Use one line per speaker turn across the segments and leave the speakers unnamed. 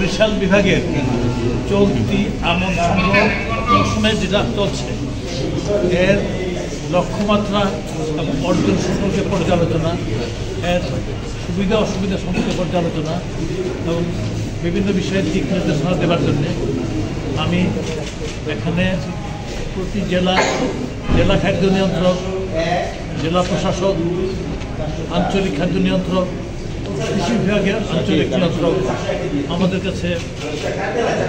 বরিশাল বিভাগের চলতি আমন সংগ্রহ সময় যেটা চলছে এর লক্ষ্যমাত্রা এবং অর্জন সম্পর্কে পর্যালোচনা, এর সুবিধা অসুবিধা সম্পর্কে পর্যালোচনা এবং বিভিন্ন বিষয়ের দিক নির্দেশনা দেওয়ার জন্যে আমি এখানে প্রতি জেলা খাদ্য নিয়ন্ত্রক, জেলা প্রশাসক, আঞ্চলিক খাদ্য নিয়ন্ত্রক, কৃষি বিভাগের আঞ্চলিক নিয়ন্ত্রক আমাদের কাছে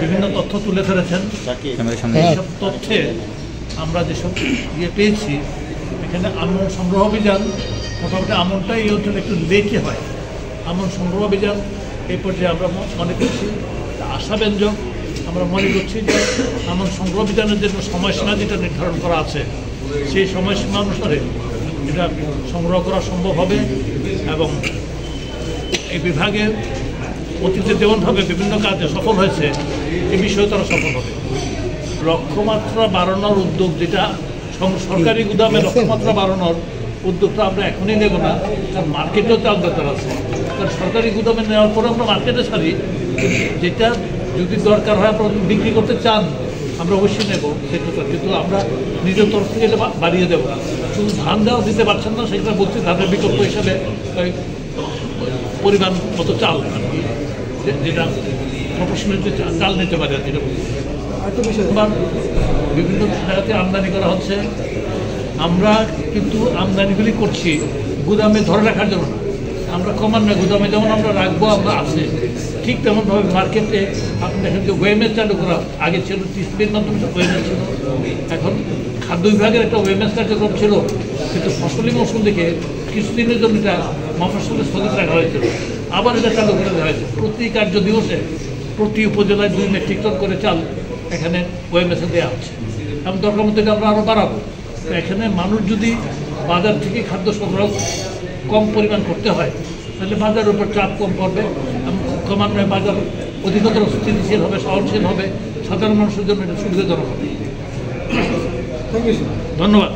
বিভিন্ন তথ্য তুলে ধরেছেন। এইসব তথ্যে আমরা যেসব পেয়েছি, এখানে আমন সংগ্রহ অভিযান মোটামুটি আমনটা এই অঞ্চলে একটু লেটে হয়। আমন সংগ্রহ অভিযান এই পর্যায়ে আমরা মনে করছি আশাব্যঞ্জক। আমরা মনে করছি যে আমন সংগ্রহ অভিযানের জন্য সময়সীমা যেটা নির্ধারণ করা আছে সেই সময়সীমা অনুসারে এটা সংগ্রহ করা সম্ভব হবে এবং এই বিভাগে অতীতে যেমনভাবে বিভিন্ন কাজে সফল হয়েছে এই বিষয়ে তারা সফল হবে। লক্ষ্যমাত্রা বাড়ানোর উদ্যোগ, যেটা সরকারি গুদামে লক্ষ্যমাত্রা বাড়ানোর উদ্যোগটা আমরা এখনই নেব না, কারণ মার্কেটেও চাল দরকার আছে। কারণ সরকারি গুদামে নেওয়ার পরে আমরা মার্কেটে ছাড়ি, যেটা যদি দরকার হয় আপনারা বিক্রি করতে চান আমরা অবশ্যই নেব সেটা, কিন্তু আমরা নিজের তরফ থেকে এটা বাড়িয়ে দেবো না। শুধু ধান দেওয়া দিতে পারছেন না, সেটা বলছি ধানের বিকল্প হিসাবে পরিমাণ মতো চাল আর কি, যেটা প্রফেশনাল যে চাল নিতে পারে আর যেটা বিভিন্ন জায়গাতে আমদানি করা হচ্ছে। আমরা কিন্তু আমদানিগুলি করছি গুদামে ধরে রাখার জন্য না, আমরা ক্রমান্বয়ে গুদামে যেমন আমরা রাখবো আমরা আছে, ঠিক তেমনভাবে মার্কেটে আপনি দেখেন যে ওয়েমেস চালু করা আগে ছিল, টিসপির মাধ্যমে ওয়েমেস ছিল, এখন খাদ্য বিভাগের একটা ওয়েমেস কার্যক্রম ছিল, কিন্তু ফসলি মৌসুম দেখে কিছুদিনের জন্য এটা মফসলে স্থগিত রাখা হয়েছিল, আবার এটা চালু করে দেওয়া হয়েছে। প্রতি কার্য দিবসে প্রতি উপজেলায় 2 মেট্রিক টন করে চাল এখানে ওয়েমেসে দেওয়া হচ্ছে এবং দরকার মতো আমরা আরও বাড়াবো। এখানে মানুষ যদি বাজার থেকে খাদ্য সংগ্রহ কম পরিমাণ করতে হয় তাহলে বাজারের উপর চাপ কম পড়বে এবং ক্রমান্বয়ে বাজার অধিকতর স্থিতিশীল হবে, সহনশীল হবে, সাধারণ মানুষের জন্য এটা সুবিধাজনক হবে। ধন্যবাদ।